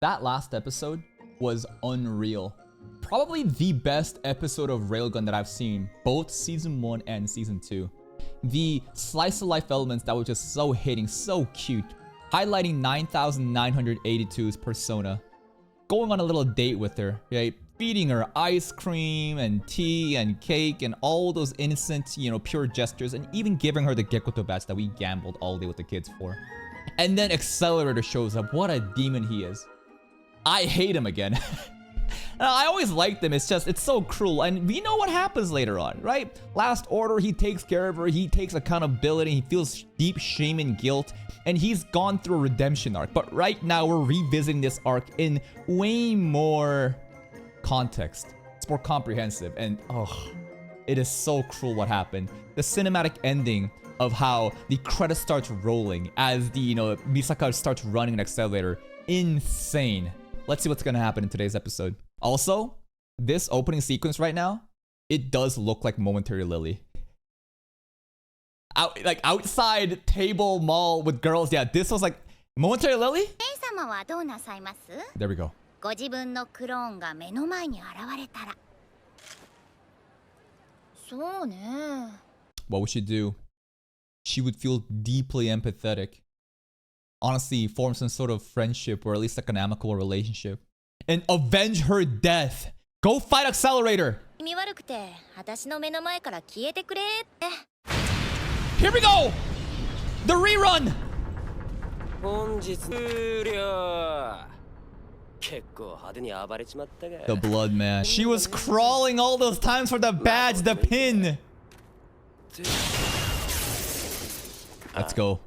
That last episode was unreal. Probably the best episode of Railgun that I've seen, both season 1 and season 2. The slice of life elements that were just so hitting, so cute. Highlighting 9982's persona. Going on a little date with her, right? Feeding her ice cream and tea and cake and all those innocent, pure gestures, and even giving her the Gekoto badge that we gambled all day with the kids for. And then Accelerator shows up. What a demon he is. I hate him again. I always liked him. It's so cruel. And we know what happens later on, right? Last Order, he takes care of her. He takes accountability. He feels deep shame and guilt. And he's gone through a redemption arc. But right now, we're revisiting this arc in way more context. It's more comprehensive. And, it is so cruel what happened. The cinematic ending of how the credit starts rolling as the, Misaka starts running an Accelerator. Insane. Let's see what's gonna happen in today's episode. Also, this opening sequence right now, it does look like Momentary Lily. Outside table mall with girls. Yeah, this was like Momentary Lily. There we go. What would she do? She would feel deeply empathetic. Honestly, form some sort of friendship or at least like an amicable relationship. And avenge her death. Go fight Accelerator. Here we go. The rerun. The blood, man. She was crawling all those times for the badge, the pin. Let's go.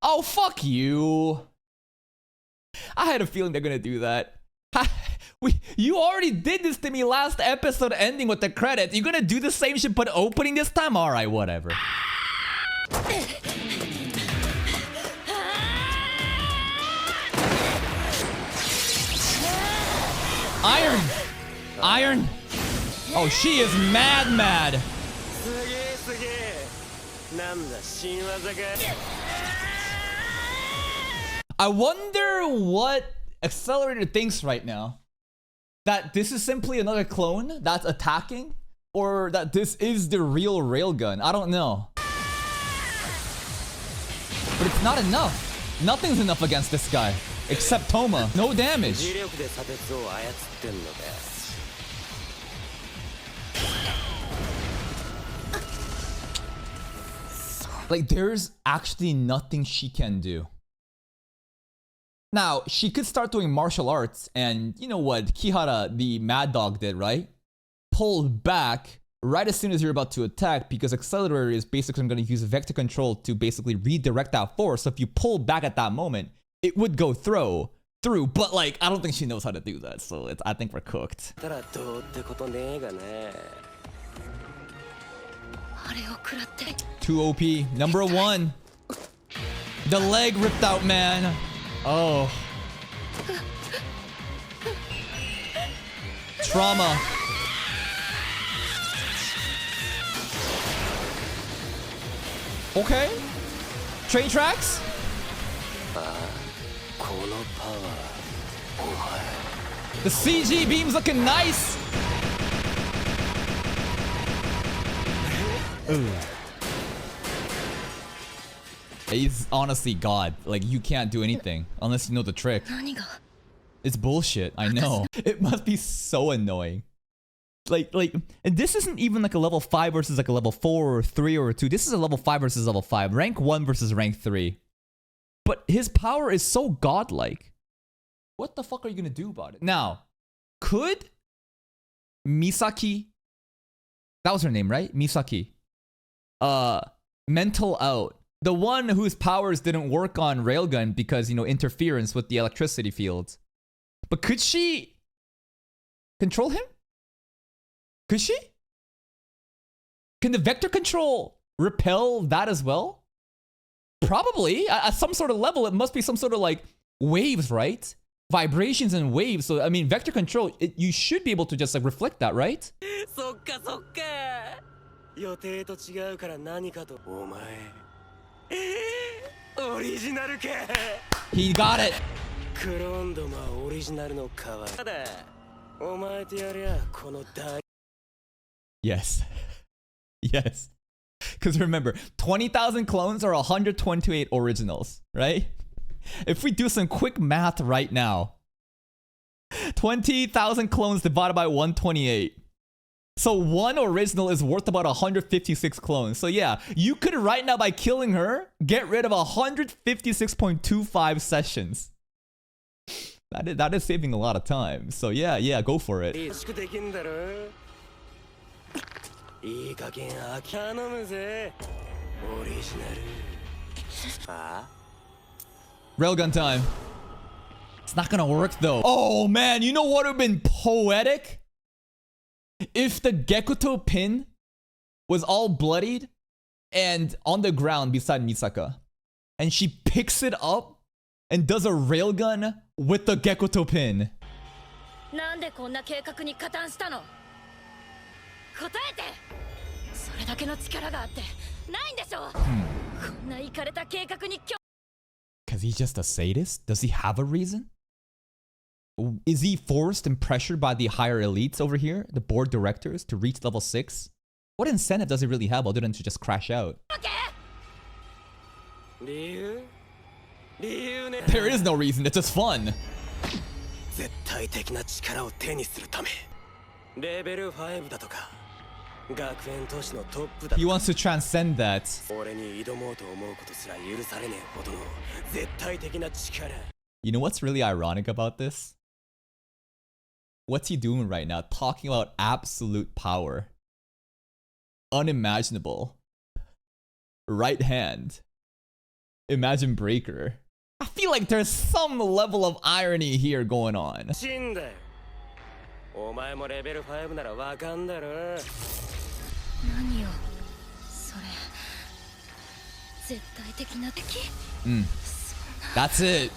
Oh, fuck you. I had a feeling they're gonna do that. You already did this to me last episode ending with the credits. You gonna do the same shit but opening this time? Alright, whatever. Iron! Iron! Oh, she is mad. I wonder what Accelerator thinks right now. That this is simply another clone that's attacking? Or that this is the real Railgun? I don't know. But it's not enough. Nothing's enough against this guy. Except Toma. No damage. Like, there's actually nothing she can do. Now, she could start doing martial arts and, you know what Kihara, the Mad Dog, did, right? Pull back right as soon as you're about to attack because Accelerator is basically going to use vector control to basically redirect that force. So if you pull back at that moment, it would go through. But, like, I don't think she knows how to do that. So I think we're cooked. Too OP. Number 1. The leg ripped out, man. Oh. Trauma. Okay. Train tracks? The CG beam's looking nice. Ooh. He's honestly God. Like, you can't do anything unless you know the trick. It's bullshit. I know. It must be so annoying. Like, and this isn't even like a level 5 versus like a level 4 or 3 or 2. This is a level 5 versus level 5. Rank 1 versus rank 3. But his power is so godlike. What the fuck are you gonna do about it? Now, could Misaki, that was her name, right? Misaki. Mental out. The one whose powers didn't work on Railgun because, interference with the electricity fields. But could she control him? Could she? Can the vector control repel that as well? Probably. At some sort of level, it must be some sort of like waves, right? Vibrations and waves. So, I mean, vector control, you should be able to just like reflect that, right? He got it. Yes. Yes. Because remember, 20,000 clones are 128 originals, right? If we do some quick math right now, 20,000 clones divided by 128. So one original is worth about 156 clones. So yeah, you could right now, by killing her, get rid of 156.25 sessions. That is saving a lot of time. So yeah, go for it. Railgun time. It's not gonna work though. Oh man, you know what would have been poetic? If the Gekuto pin was all bloodied and on the ground beside Misaka, and she picks it up and does a railgun with the Gekuto pin. Because he's just a sadist? Does he have a reason? Is he forced and pressured by the higher elites over here, the board directors, to reach level 6? What incentive does he really have other than to just crash out? There is no reason, it's just fun. He wants to transcend that. You know what's really ironic about this? What's he doing right now? Talking about absolute power. Unimaginable. Right hand. Imagine breaker. I feel like there's some level of irony here going on. That's it.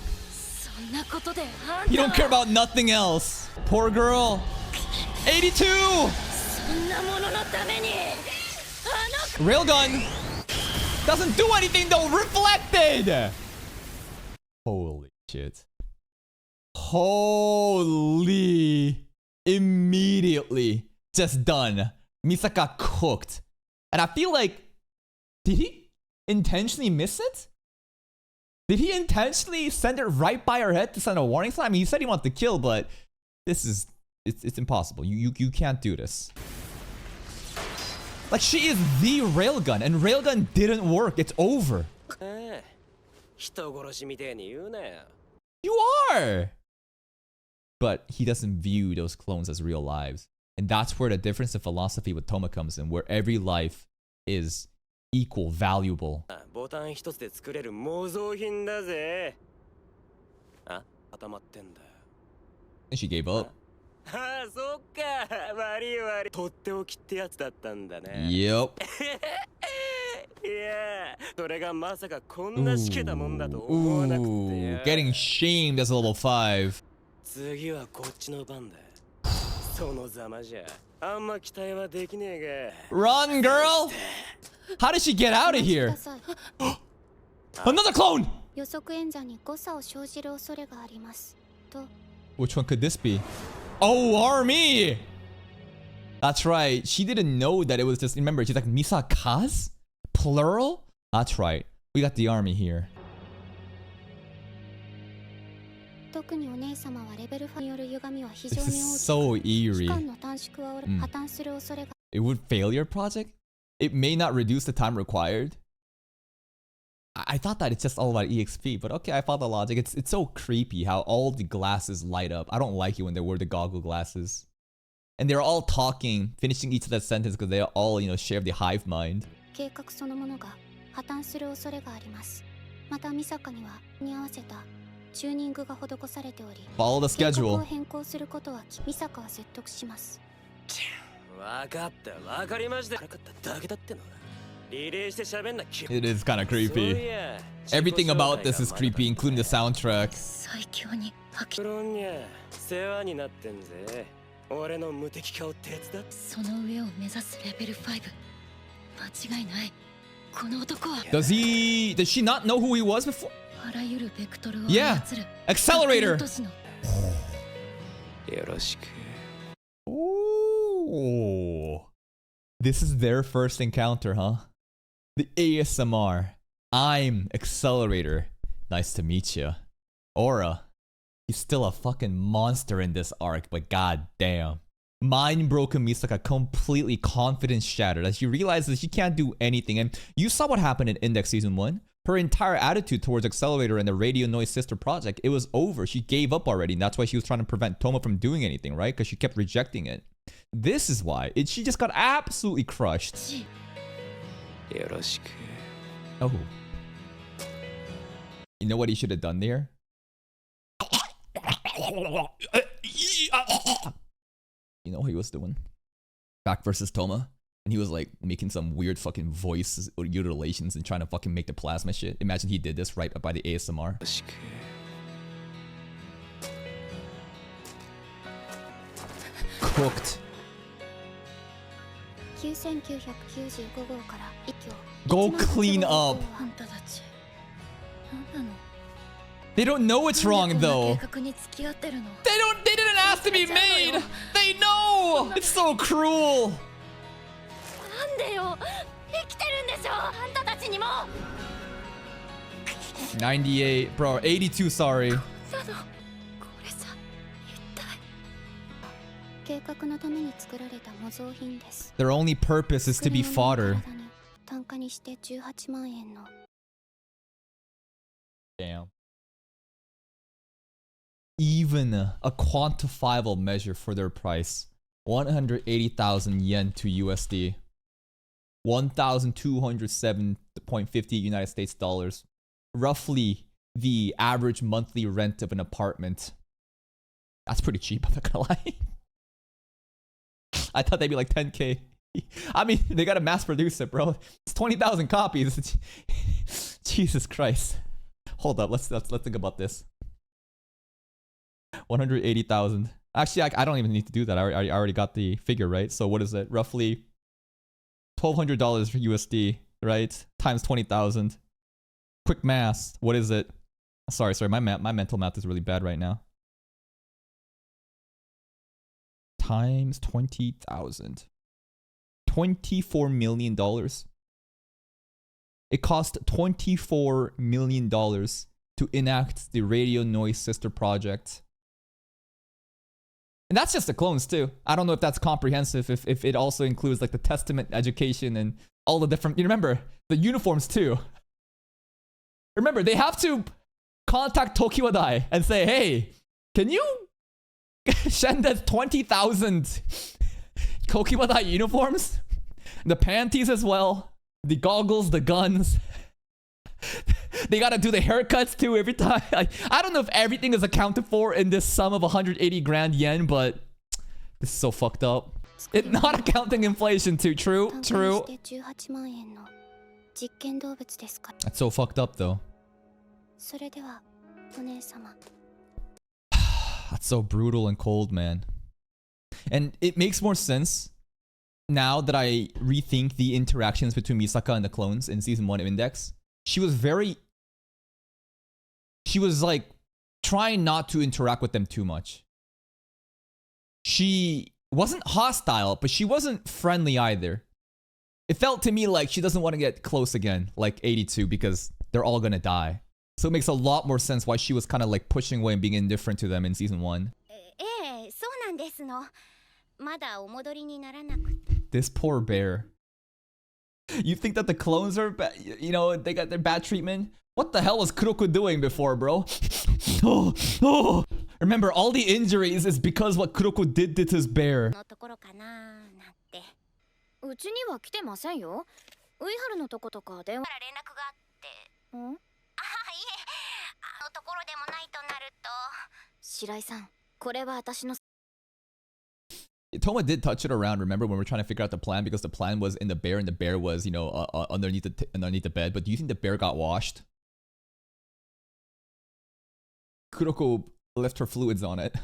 You don't care about nothing else. Poor girl. 82! Railgun! Doesn't do anything though! Reflected! Holy shit. Holy. Immediately. Just done. Misaka cooked. And I feel like... Did he intentionally miss it? Did he intentionally send it right by her head to send a warning sign? I mean, he said he wanted to kill, but this is... It's impossible. You can't do this. Like, she is the railgun, and railgun didn't work. It's over. You are! But he doesn't view those clones as real lives. And that's where the difference in philosophy with Toma comes in, where every life is equal, valuable. And she gave up. Yep. Ooh, getting shamed as a level 5. Run, girl! How did she get out of here? Another clone! Which one could this be? Oh, army! That's right. She didn't know that it was just... Remember, she's like, Misaka's? Plural? That's right. We got the army here. This is so eerie. It would fail your project? It may not reduce the time required. I thought that it's just all about EXP, but okay, I follow the logic. It's so creepy how all the glasses light up. I don't like it when they wear the goggle glasses. And they're all talking, finishing each of that sentence because they all, you know, share the hive mind. Follow the schedule. It is kind of creepy. Everything about this is creepy, including the soundtrack. Does she not know who he was before? Yeah, Accelerator. Ooh. This is their first encounter, huh? The ASMR. I'm Accelerator. Nice to meet you. Aura. He's still a fucking monster in this arc, but goddamn. Mind broken Misaka completely confidence shattered as she realizes she can't do anything. And you saw what happened in Index Season 1. Her entire attitude towards Accelerator and the Radio Noise Sister project, it was over. She gave up already, and that's why she was trying to prevent Toma from doing anything, right? Because she kept rejecting it. This is why. She just got absolutely crushed. Oh. You know what he should have done there? You know what he was doing? Back versus Toma. And he was like making some weird fucking voice mutilations and trying to fucking make the plasma shit. Imagine he did this right by the ASMR. Cooked. Go clean up. They don't know it's wrong though. They didn't ask to be made. They know. It's so cruel. 98, bro. 82, sorry. Their only purpose is to be fodder. Damn. Even a quantifiable measure for their price. 180,000 yen to USD. 1,207.50 United States dollars. Roughly the average monthly rent of an apartment. That's pretty cheap, I'm not gonna lie. I thought they'd be like 10K. I mean, they gotta mass produce it, bro. It's 20,000 copies. Jesus Christ. Hold up, let's think about this. 180,000. Actually, I don't even need to do that. I already got the figure, right? So what is it? Roughly $1,200 for USD, right? Times 20,000. Quick math. What is it? Sorry. My mental math is really bad right now. Times 20,000. $24 million. It cost $24 million to enact the Radio Noise Sister project. And that's just the clones too. I don't know if that's comprehensive, if it also includes like the testament education and all the different, you remember, the uniforms too. Remember, they have to contact Tokiwadai and say, hey, can you send us 20,000 Tokiwadai uniforms? The panties as well, the goggles, the guns. They gotta do the haircuts too every time. I don't know if everything is accounted for in this sum of 180 grand yen, but this is so fucked up. It's not accounting inflation too. True. That's so fucked up though. That's so brutal and cold, man. And it makes more sense now that I rethink the interactions between Misaka and the clones in season 1 of Index. She was like trying not to interact with them too much. She wasn't hostile, but she wasn't friendly either. It felt to me like she doesn't want to get close again, like 82, because they're all gonna die. So it makes a lot more sense why she was kind of like pushing away and being indifferent to them in season 1. This poor bear. You think that the clones are bad? You know, they got their bad treatment? What the hell was Kuroko doing before, bro? Oh. Remember, all the injuries is because what Kuroko did to his bear. Toma did touch it around, remember, when we were trying to figure out the plan, because the plan was in the bear and the bear was, you know, underneath the bed. But do you think the bear got washed? Kuroko left her fluids on it.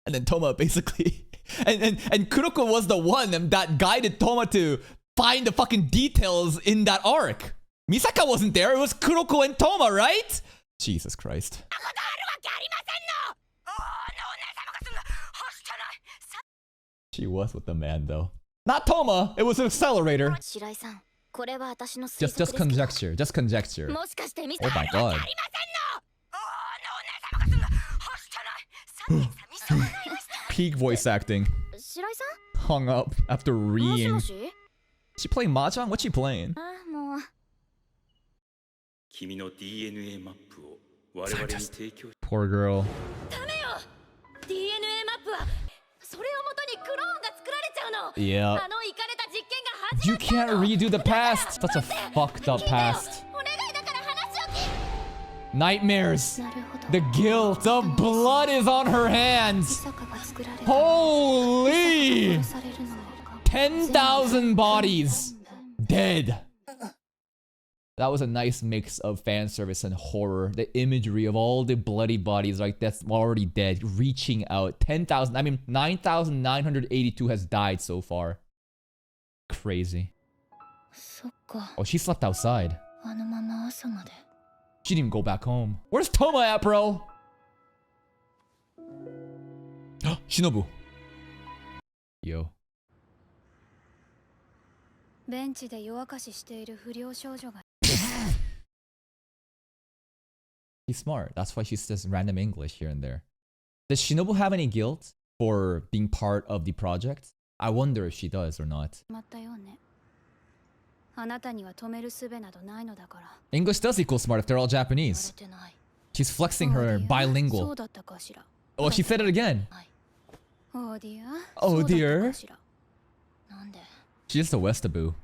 And then Toma basically... And Kuroko was the one that guided Toma to find the fucking details in that arc. Misaka wasn't there. It was Kuroko and Toma, right? Jesus Christ. She was with the man, though. Not Toma. It was an accelerator. Just conjecture. Just conjecture. Oh my god. Peak voice acting. Hung up after reeing. She playing Mahjong? What's she playing? Poor girl. Yeah. You can't redo the past. Such a fucked up past. Nightmares. The guilt. The blood is on her hands. Holy! 10,000 bodies. Dead. That was a nice mix of fan service and horror. The imagery of all the bloody bodies, like that's already dead, reaching out. 10,000. I mean, 9,982 has died so far. Crazy. Oh, she slept outside. She didn't even go back home. Where's Toma at, bro? Shinobu. Yo. She's smart. That's why she says random English here and there. Does Shinobu have any guilt for being part of the project? I wonder if she does or not. English does equal smart if they're all Japanese. She's flexing her bilingual. Oh, she said it again. Oh dear. She's just a Westaboo.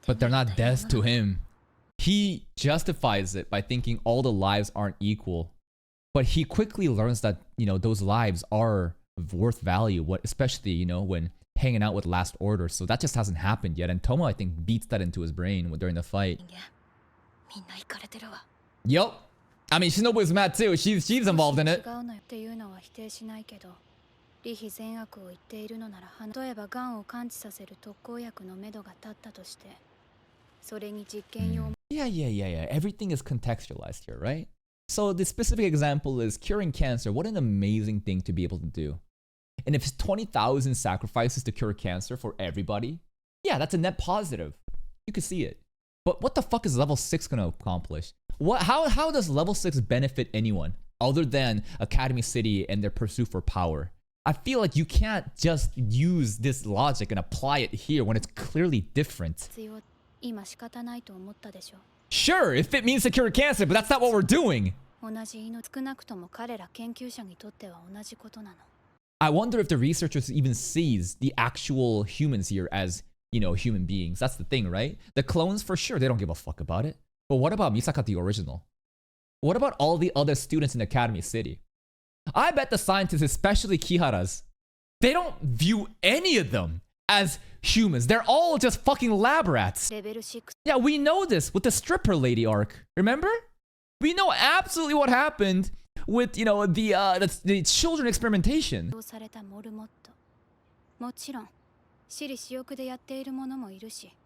But they're not deaths to him. He justifies it by thinking all the lives aren't equal. But he quickly learns that, you know, those lives are worth value, especially, you know, when hanging out with Last Order. So that just hasn't happened yet. And Toma, I think, beats that into his brain during the fight. Yup. I mean, Shinobu is mad too. She's involved in it. Yeah. Everything is contextualized here, right? So the specific example is curing cancer. What an amazing thing to be able to do. And if it's 20,000 sacrifices to cure cancer for everybody, yeah, that's a net positive. You can see it. But what the fuck is level 6 going to accomplish? How does level 6 benefit anyone other than Academy City and their pursuit for power? I feel like you can't just use this logic and apply it here when it's clearly different. Sure, if it means to cure cancer, but that's not what we're doing. I wonder if the researchers even sees the actual humans here as, you know, human beings. That's the thing, right? The clones, for sure, they don't give a fuck about it. But what about Misaka, the original? What about all the other students in Academy City? I bet the scientists, especially Kihara's, they don't view any of them as humans. They're all just fucking lab rats. Yeah, we know this with the stripper lady arc. Remember? We know absolutely what happened with, you know, the children experimentation.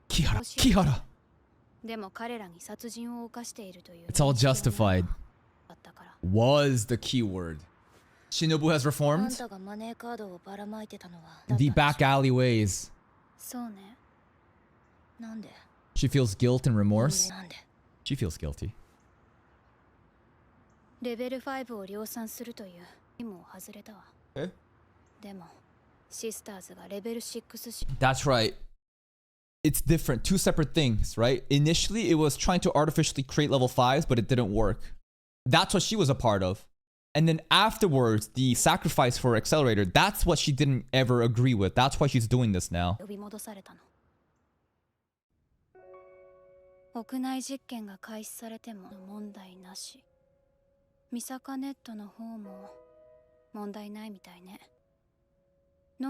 Kihara. It's all justified. Was the keyword. Shinobu has reformed. The back alleyways. She feels guilt and remorse. She feels guilty. Eh? That's right. It's different. Two separate things, right? Initially, it was trying to artificially create level 5s, but it didn't work. That's what she was a part of. And then afterwards, the sacrifice for Accelerator, that's what she didn't ever agree with. That's why she's doing this now.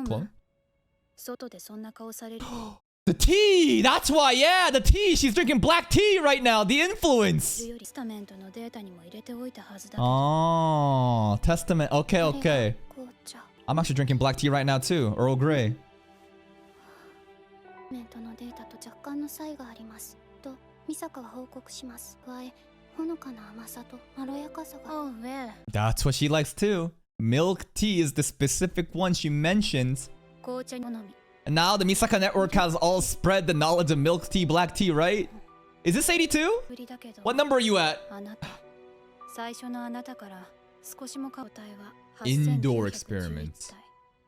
Plum? The tea! That's why, yeah, the tea! She's drinking black tea right now! The influence! Oh, testament. Okay. I'm actually drinking black tea right now too, Earl Grey. メントのデータと若干の差異がありますとミサカは報告します。加え、ほのかな甘さとまろやかさが。Oh man. That's what she likes too. Milk tea is the specific one she mentions. 紅茶好み。And now the Misaka network has all spread the knowledge of milk tea, black tea, right? Is this 82? What number are you at? あなた。最初のあなたから少しも答えは Indoor experiment.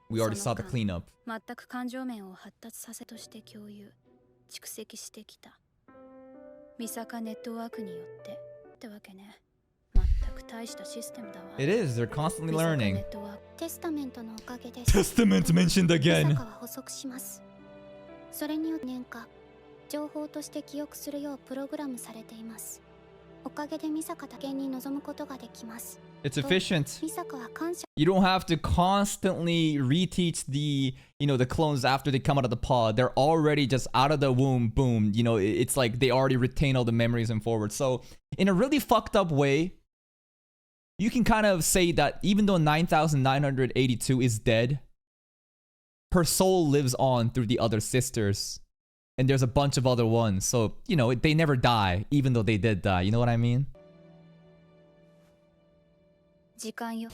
We already saw the cleanup. 全く感情面を発達させとして共有、蓄積してきた。ミサカネットワークによってってわけね。全く大したシステムだわ。It is. They're constantly learning. テスタメントのおかげです。Testament mentioned ミ again. サカは補足します。それによって年間情報として記憶するようプログラムされています。おかげでミサカだけに臨むことができます。It's efficient. ミサカは感謝。You don't have to constantly reteach the, the clones after they come out of the pod. They're already just out of the womb, boom. It's like they already retain all the memories and forward. So in a really fucked up way, you can kind of say that even though 9982 is dead, her soul lives on through the other sisters. And there's a bunch of other ones. So, they never die, even though they did die. You know what I mean? 時間よ。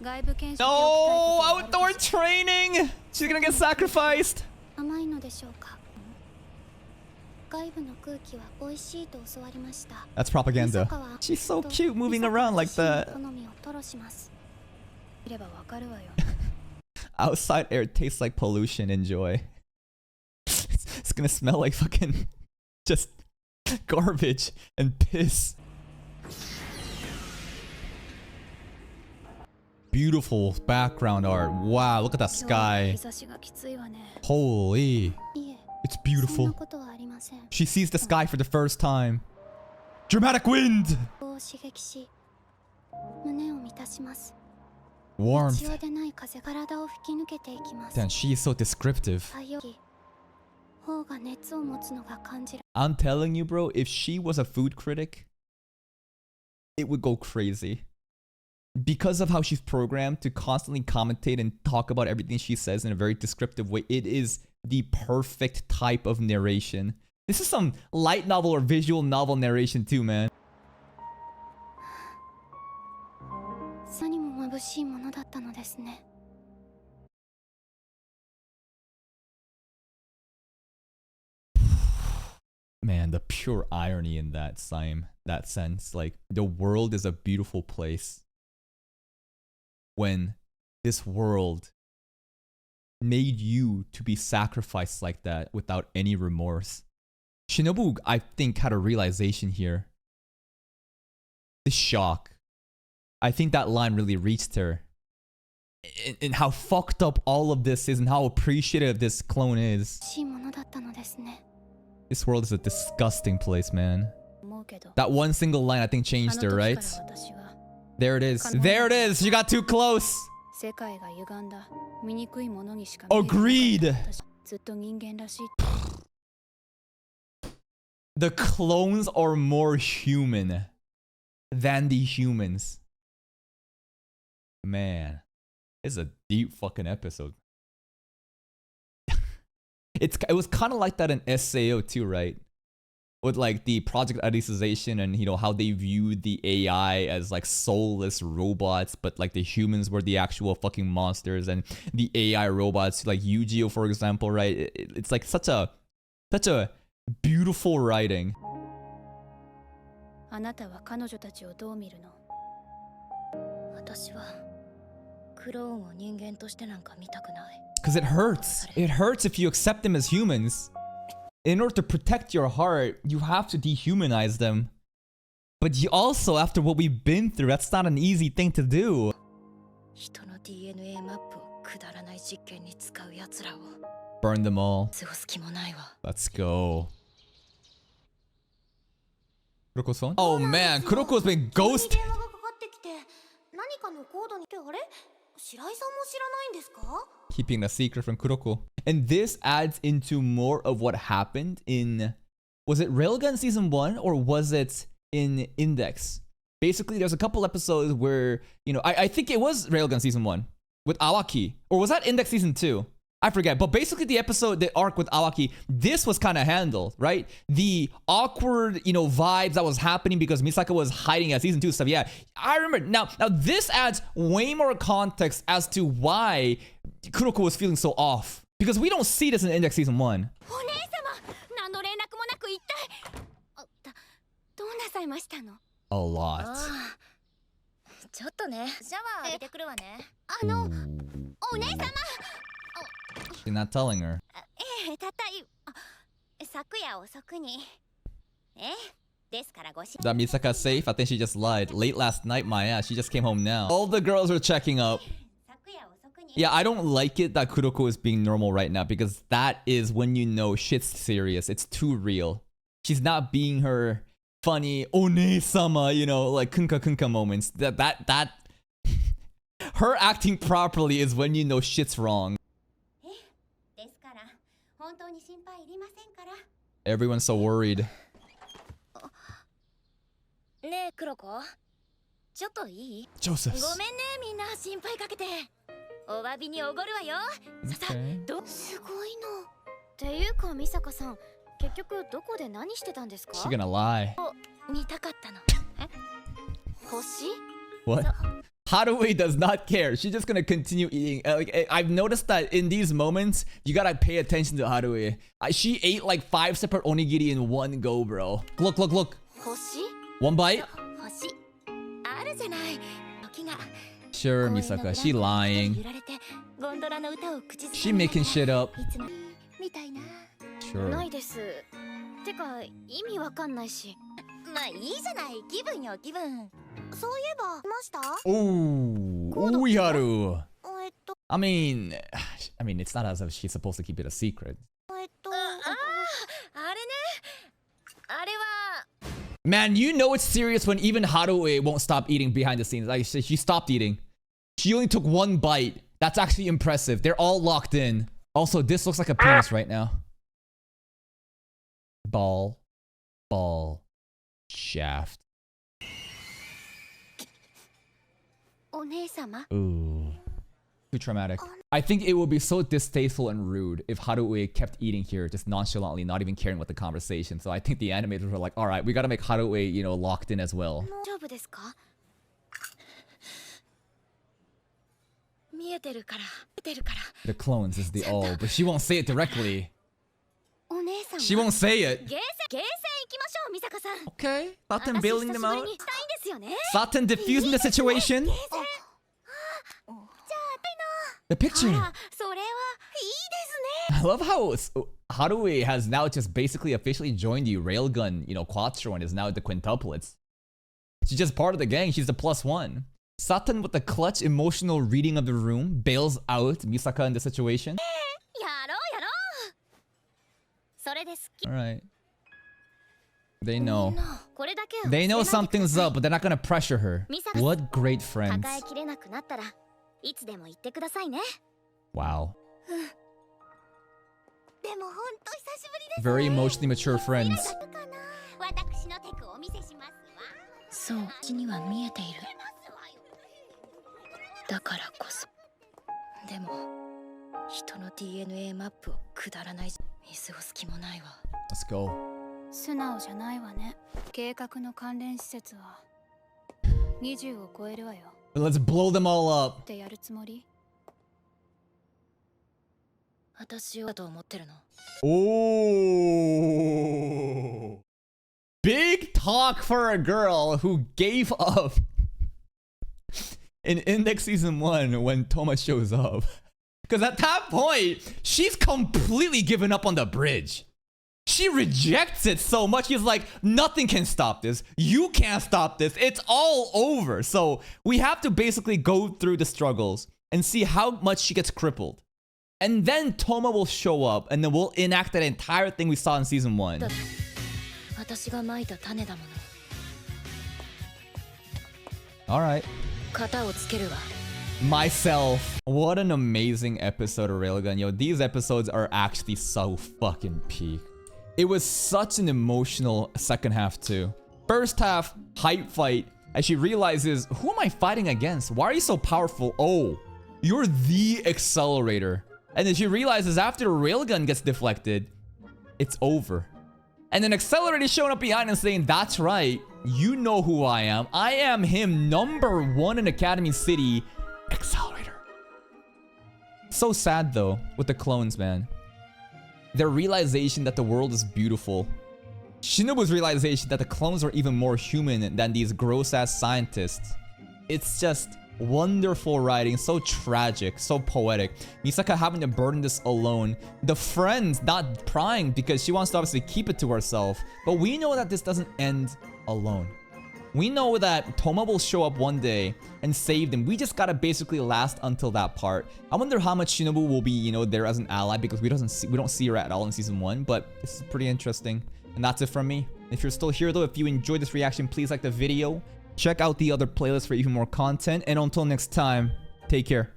外部検証 No! Outdoor training! She's gonna get sacrificed! 甘いのでしょうか。外部の空気は美味しいと教わりました。 That's propaganda. She's so cute moving around like that. 好みを吐露します。いればわかるわよ。Outside air tastes like pollution. Enjoy. It's gonna smell like fucking just garbage and piss. Beautiful background art. Wow, look at that sky. Holy. It's beautiful. She sees the sky for the first time. Dramatic wind! Warmth. Damn, she is so descriptive. I'm telling you, bro, if she was a food critic, it would go crazy. Because of how she's programmed to constantly commentate and talk about everything she says in a very descriptive way, it is the perfect type of narration. This is some light novel or visual novel narration too, man. Man, the pure irony in that sense. Like, the world is a beautiful place when this world made you to be sacrificed like that without any remorse. Shinobu, I think, had a realization here. The shock. I think that line really reached her. And how fucked up all of this is and how appreciative this clone is. This world is a disgusting place, man. That one single line I think changed her, right? There it is. There it is! You got too close! Agreed! The clones are more human than the humans. Man, it's a deep fucking episode. It was kind of like that in SAO too, right? With like the project alicization and how they viewed the AI as like soulless robots, but like the humans were the actual fucking monsters, and the AI robots like Yu-Gi-Oh, for example, right? It's like such a beautiful writing. Because it hurts. It hurts if you accept them as humans. In order to protect your heart, you have to dehumanize them. But you also, after what we've been through, that's not an easy thing to do. Burn them all. Let's go. Kuroko-san? Oh man, Kuroko's been ghosted. Keeping a secret from Kuroko. And this adds into more of what happened in... Was it Railgun Season 1 or was it in Index? Basically, there's a couple episodes where, you know, I think it was Railgun season 1 with Awaki. Or was that Index season 2? I forget. But basically the episode, the arc with Awaki, this was kind of handled, right? The awkward, you know, vibes that was happening because Misaka was hiding at season 2 stuff. Yeah, I remember. Now this adds way more context as to why Kuroko was feeling so off. Because we don't see this in Index season 1. A lot. She's not telling her. That Misaka safe? I think she just lied. Late last night, my ass. She just came home now. All the girls are checking up. Yeah, I don't like it that Kuroko is being normal right now because that is when you know shit's serious. It's too real. She's not being her funny one-sama, you know, like kunka moments. That her acting properly is when you know shit's wrong. Everyone's so worried. Joseph. She gonna lie. What? Haruhi does not care. She's just gonna continue eating. Like, I've noticed that in these moments, you gotta pay attention to Haruhi. She ate like 5 separate onigiri in one go, bro. Look. One bite? Sure, Misaka. She lying. She making shit up. Sure. Ooh, Uiharu. I mean, it's not as if she's supposed to keep it a secret. Man, you know it's serious when even Haruhi won't stop eating behind the scenes. Like, she stopped eating. She only took 1 bite. That's actually impressive. They're all locked in. Also, this looks like a penis right now. Ball. Shaft. Ooh. Too traumatic. I think it would be so distasteful and rude if Haruhi kept eating here just nonchalantly, not even caring what the conversation. So I think the animators were like, alright, we gotta make Haruhi, you know, locked in as well. The clones is the all, but she won't say it directly. She won't say it. Okay, Saten bailing them out. Saten diffusing the situation. The picture. I love how Haruhi has now just basically officially joined the Railgun, you know, Quattro and is now the quintuplets. She's just part of the gang. She's the +1. Saten with the clutch emotional reading of the room bails out Misaka in the situation. Alright. They know. They know something's up, but they're not gonna pressure her. What great friends. Wow. Very emotionally mature friends. Let's go. Let's blow them all up. Ooh. Big talk for a girl who gave up in Index Season 1 when Toma shows up. Because at that point, she's completely given up on the bridge. She rejects it so much. She's like, nothing can stop this. You can't stop this. It's all over. So we have to basically go through the struggles and see how much she gets crippled. And then Toma will show up and then we'll enact that entire thing we saw in Season 1. Alright. Myself. What an amazing episode of Railgun. Yo, these episodes are actually so fucking peak. It was such an emotional second half too. First half, hype fight, And she realizes, who am I fighting against? Why are you so powerful? Oh, you're the Accelerator. And then she realizes after the Railgun gets deflected, it's over. And then Accelerator is showing up behind and saying, that's right, you know who I am. I am him, #1 in Academy City, Accelerator. So sad though, with the clones, man. Their realization that the world is beautiful. Shinobu's realization that the clones are even more human than these gross-ass scientists. It's just wonderful writing, so tragic, so poetic. Misaka having to burden this alone. The friends not prying because she wants to obviously keep it to herself. But we know that this doesn't end alone. We know that Toma will show up one day and save them. We just gotta basically last until that part. I wonder how much Shinobu will be, you know, there as an ally, because we don't see her at all in season 1. But this is pretty interesting. And that's it from me. If you're still here though, if you enjoyed this reaction, please like the video. Check out the other playlists for even more content. And until next time, take care.